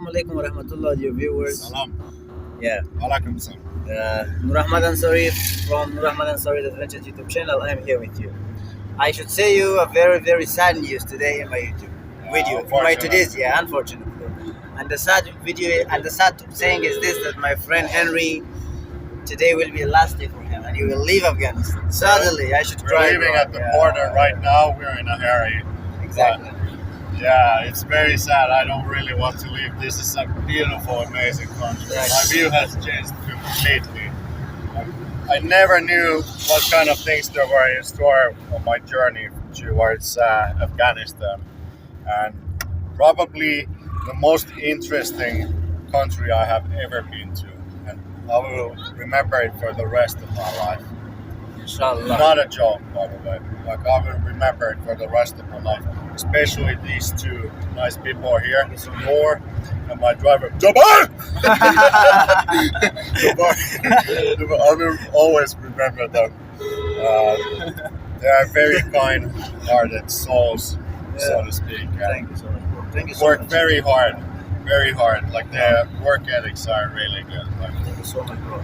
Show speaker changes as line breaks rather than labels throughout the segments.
Assalamu alaikum wa rahmatullah, dear viewers.
Salam.
Yeah,
Alaikum salam.
Nur Ahmad Ansari from Nur Ahmad Ansari Adventures YouTube channel. I am here with you. I should say you a very, very sad news today in my YouTube video. My today's, unfortunately. And the sad video and the sad saying is this: that my friend Henry today will be the last day for him, and he will leave Afghanistan. Suddenly, I should cry.
We're leaving at the border right now. We're in a hurry.
Exactly.
Yeah, it's very sad. I don't really want to leave. This is a beautiful, amazing country.
Right.
My view has changed completely. I never knew what kind of things there were in store on my journey towards Afghanistan. And probably the most interesting country I have ever been to. And I will remember it for the rest of my life.
Inshallah.
Not a joke, by the way. Like, I will remember it for the rest of my life. Especially these two nice people here, Noor and my driver, Jabbar! Jabbar. I will always remember them. They are very kind-hearted souls, so to speak.
Thank you so much, bro. Thank you so
Work
much.
very hard. Like, their work ethics are really good. Like,
Thank you so much, bro.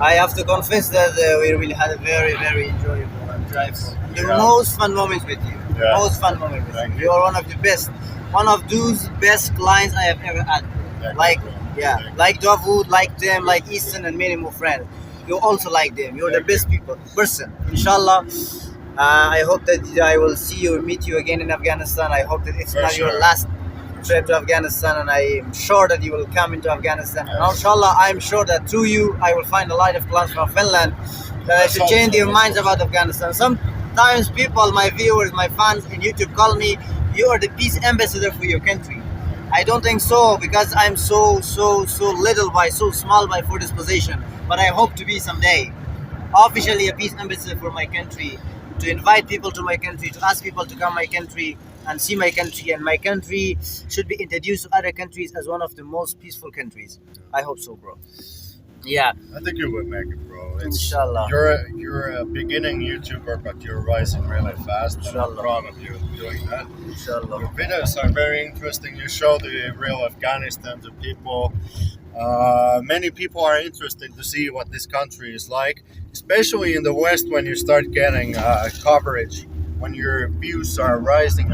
I have to confess that we really had a very, very enjoyable drive. The most fun moments with you.
Yeah.
Most fun moments with
Thank
you.
you.
You are one of the best. One of those best clients I have ever had.
Thank
Like,
you, bro.
yeah,
Thank you.
like Davud, like them, like Easton, and many more friends. You also like them. You're the
Thank you.
best person. Inshallah. I hope that I will see you, meet you again in Afghanistan. I hope that it's
For
not your
sure.
last trip to Afghanistan, and I am sure that you will come into Afghanistan. And
Yes.
inshallah, I am sure that through you, I will find a lot of clients from Finland that I
Let's
should
hope
change
so,
their
let's
minds
hope
about Afghanistan. Sometimes people, my viewers, my fans in YouTube call me, you are the peace ambassador for your country. I don't think so, because I'm so little by, so small by for this position. But I hope to be someday officially a peace ambassador for my country, to invite people to my country, to ask people to come my country and see my country, and my country should be introduced to other countries as one of the most peaceful countries. I hope so, bro. Yeah,
I think you will make it, bro.
Inshallah.
You're a beginning YouTuber, but you're rising really fast. And I'm
Inshallah.
proud of you doing that.
inshallah.
Your videos are very interesting. You show the real Afghanistan to people. Many people are interested to see what this country is like, especially in the West when you start getting coverage. When your views are rising,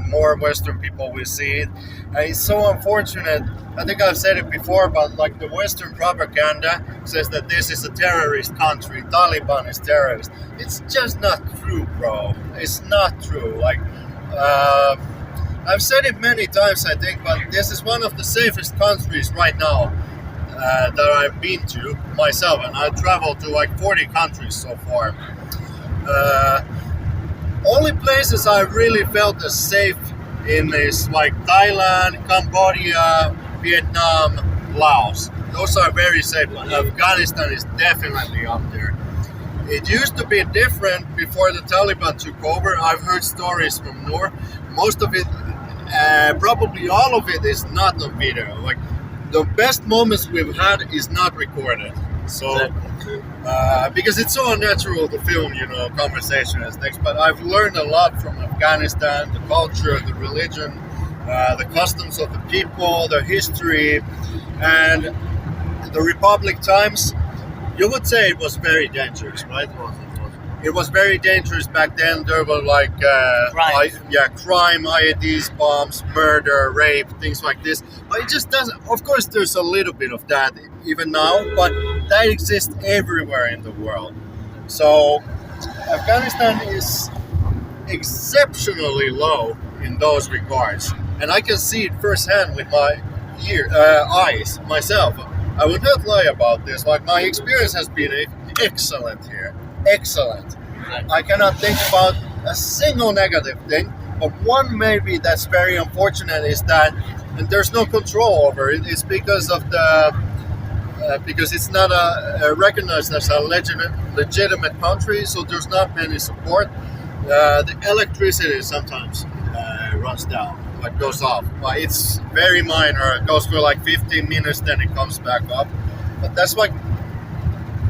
more Western people will see it. And it's so unfortunate. I think I've said it before, but like the Western propaganda says that this is a terrorist country, Taliban is terrorist. It's just not true, bro. It's not true. Like, I've said it many times, I think, but this is one of the safest countries right now that I've been to myself, and I've traveled to like 40 countries so far. Only places I really felt as safe in is like Thailand, Cambodia, Vietnam, Laos. Those are very safe. Afghanistan is definitely up there. It used to be different before the Taliban took over. I've heard stories from Noor. Most of it, probably all of it, is not on video. Like, the best moments we've had is not recorded. So, because it's so unnatural to film, conversation and things. But I've learned a lot from Afghanistan, the culture, the religion, the customs of the people, the history, and the Republic times. You would say it was very dangerous, right? It was very dangerous back then. There were like crime, IEDs, bombs, murder, rape, things like this. But it just doesn't. Of course, there's a little bit of that even now, but that exists everywhere in the world. So Afghanistan is exceptionally low in those regards, and I can see it firsthand with my eyes myself. I would not lie about this. Like, my experience has been excellent here. Excellent. I cannot think about a single negative thing, but one maybe that's very unfortunate is that, and there's no control over it, it's because of because it's not recognized as a legitimate country, so there's not many support. The electricity sometimes runs down, like goes off, but it's very minor. It goes for like 15 minutes, then it comes back up. But that's like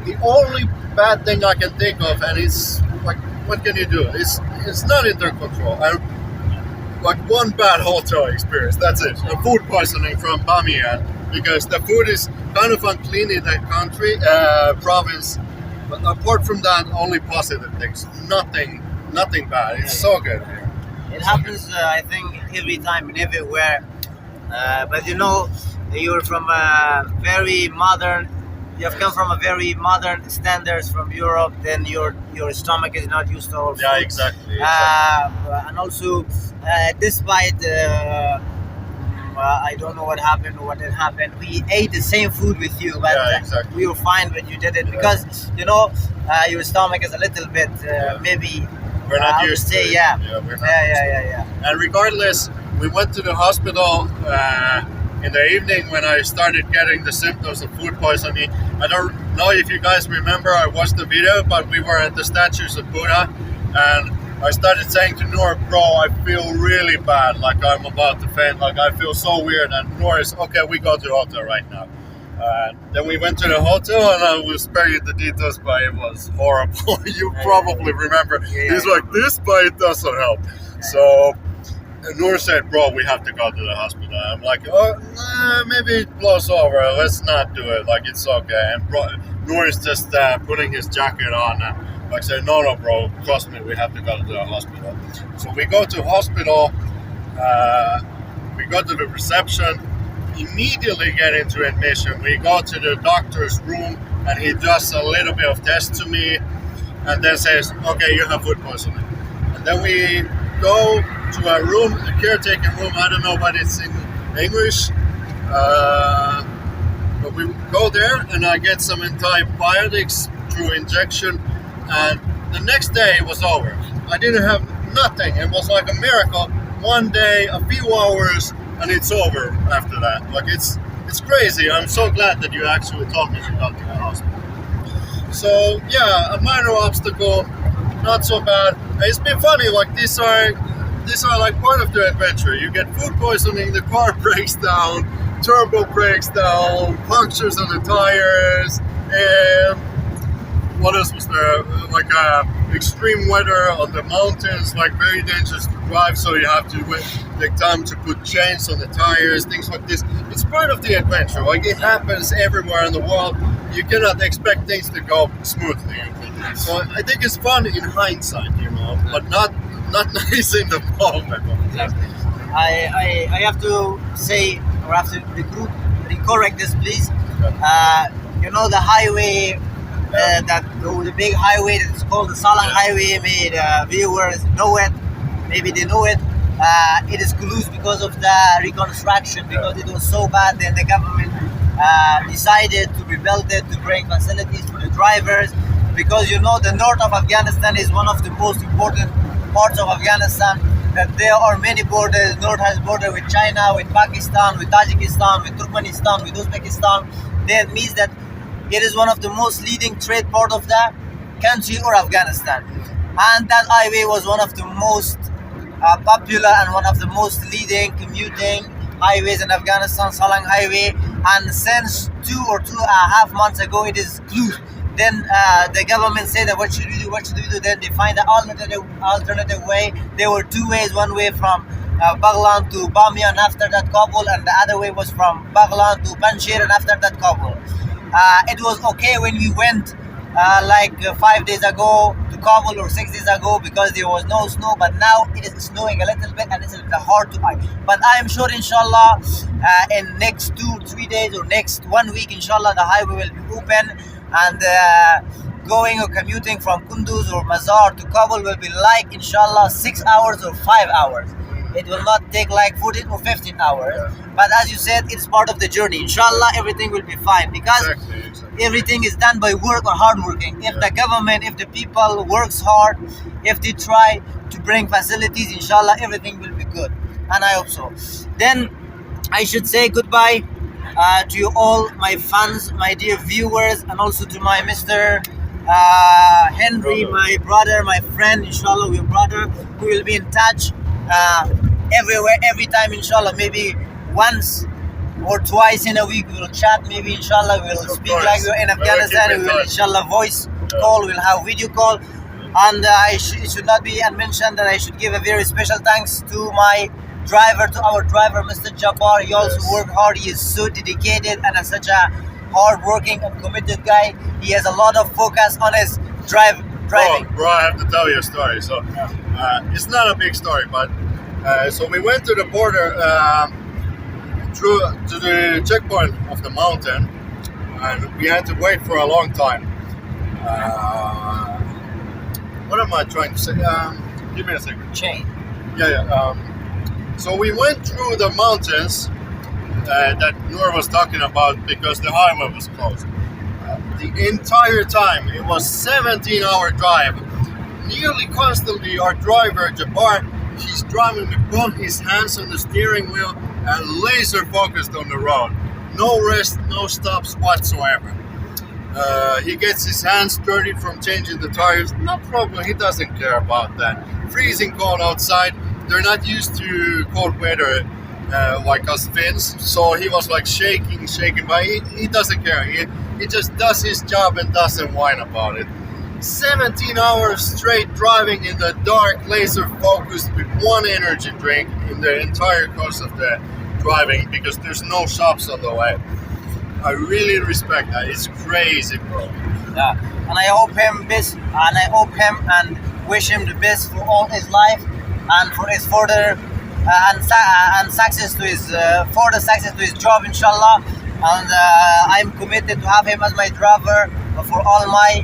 the only bad thing I can think of, and it's like, what can you do? It's not in their control. And like one bad hotel experience. That's it. A food poisoning from Bamiyan because the food is kind of unclean in that country, province. But apart from that, only positive things. Nothing bad. It's so good here.
It happens, I think, every time and everywhere. But you know, you're from a very modern. You have come from a very modern standards from Europe. Then your stomach is not used to all
Yeah,
food.
exactly.
And also, despite I don't know what happened or what did happen. We ate the same food with you, but
Yeah, exactly.
we were fine when you did it
Yeah.
because you know your stomach is a little bit maybe.
We're not
I would
used to
say,
it.
yeah.
We're not
Yeah,
used
yeah,
to
yeah,
it.
yeah.
And regardless, we went to the hospital in the evening when I started getting the symptoms of food poisoning. I don't know if you guys remember, I watched the video, but we were at the statues of Buddha, and I started saying to Noor, bro, I feel really bad, like I'm about to faint, like I feel so weird. And Noor is, okay, we go to the hotel right now. Then we went to the hotel, and I will spare you the details, but it was horrible. You probably remember.
Yeah.
He's like, this, but it doesn't help. So Noor said, bro, we have to go to the hospital. I'm like, oh, maybe it blows over. Let's not do it. Like, it's okay. And Noor is just putting his jacket on. And like, say, no, bro, trust me, we have to go to the hospital. So we go to hospital. We go to the reception. Immediately get into admission. We go to the doctor's room, and he does a little bit of test to me, and then says, okay, you have food poisoning. And then we go to a room, a caretaking room. I don't know what it's in English, but we go there, and I get some antibiotics through injection, and the next day it was over. I didn't have nothing. It was like a miracle. One day, a few hours, and it's over after that. Like, it's crazy. I'm so glad that you actually told me to go to the hospital. So yeah, a minor obstacle, not so bad. It's been funny. Like, these are like part of the adventure. You get food poisoning, the car breaks down, turbo breaks down, punctures on the tires, and what else was there? Like extreme weather on the mountains, like very dangerous to drive, so you have to take time to put chains on the tires, things like this. It's part of the adventure. Like, it happens everywhere in the world. You cannot expect things to go smoothly. So I think it's fun in hindsight, you know, but not nice in the moment.
Exactly. I have to say, or have to correct this, please. You know, the highway, the big highway that's called the Salang Highway, made viewers know it. Maybe they know it. It is closed because of the reconstruction, because it was so bad. Then the government decided to rebuild it, to bring facilities for the drivers, because you know the north of Afghanistan is one of the most important parts of Afghanistan. That there are many borders. North has border with China, with Pakistan, with Tajikistan, with Turkmenistan, with Uzbekistan. That means that it is one of the most leading trade port of the country or Afghanistan. And that highway was one of the most popular and one of the most leading commuting highways in Afghanistan, Salang Highway. And since 2.5 months ago, it is closed. Then the government said that what should we do? Then they find an alternative way. There were two ways. One way from Baghlan to Bamiyan, after that Kabul, and the other way was from Baghlan to Panjshir, and after that Kabul. It was okay when we went 5 days ago to Kabul or 6 days ago because there was no snow, but now it is snowing a little bit and it's a little hard to hike. But I am sure, inshallah, in next 2-3 days or next 1 week, inshallah, the highway will be open, and going or commuting from Kunduz or Mazar to Kabul will be like, inshallah, 6 hours or 5 hours. It will not take like 14 or 15 hours. But as you said, it's part of the journey. Inshallah, everything will be fine because
Exactly.
everything is done by work or hard working. If the government, if the people works hard, if they try to bring facilities, inshallah, everything will be good. And I hope so. Then I should say goodbye to you all, my fans, my dear viewers, and also to my Mr. Henry, my brother, my friend, inshallah, your brother, who will be in touch everywhere, every time, inshallah. Maybe once or twice in a week we will chat. Maybe, inshallah, we will speak
course.
like we're in
We'll
Afghanistan.
keep in
We will,
touch.
inshallah, voice call, we'll have video call. And it should not be unmentioned that I should give a very special thanks to our driver, Mr. Jabbar. He also
Yes.
worked hard. He is so dedicated and such a hard-working and committed guy. He has a lot of focus on his driving.
Bro, I have to tell you a story. So it's not a big story, but so we went to the border through to the checkpoint of the mountain, and we had to wait for a long time. What am I trying to say? Give me a second.
Chain.
Yeah. So we went through the mountains that Noor was talking about because the highway was closed. The entire time, it was 17-hour drive. Nearly constantly, our driver Jabbar, he's driving with both his hands on the steering wheel and laser focused on the road. No rest, no stops whatsoever. He gets his hands dirty from changing the tires. No problem, he doesn't care about that. Freezing cold outside. They're not used to cold weather like us Finns. So he was like shaking, but he doesn't care. He just does his job and doesn't whine about it. 17 hours straight driving in the dark, laser focused with one energy drink in the entire course of the driving because there's no shops on the way. I really respect that. It's crazy, bro.
Yeah, and I hope and wish him the best for all his life and for his further and success to his further success to his job, inshallah. And I'm committed to have him as my driver for all my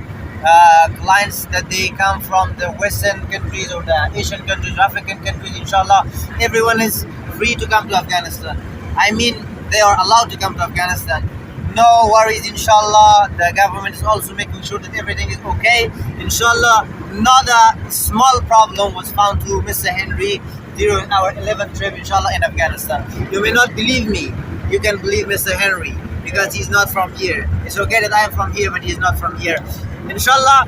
clients that they come from the Western countries or the Asian countries, African countries, inshallah. Everyone is free to come to Afghanistan. I mean, they are allowed to come to Afghanistan. No worries, inshallah. The government is also making sure that everything is okay. Inshallah, not a small problem was found to Mr. Henry during our 11th trip, inshallah, in Afghanistan. You may not believe me. You can believe Mr. Henry because he's not from here. It's okay that I am from here, but he's not from here. Inshallah,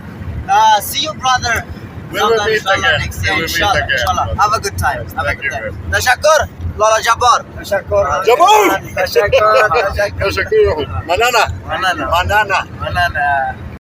see you, brother.
We will meet again.
Next year,
We will meet
inshallah,
again,
inshallah.
brother.
Have a good time.
Yes,
Have a
thank
good
you
time. Tashakkur, Lola Jabbar.
Jabbar!
Tashakkur.
Manana!
Manana.
Manana!
Manana.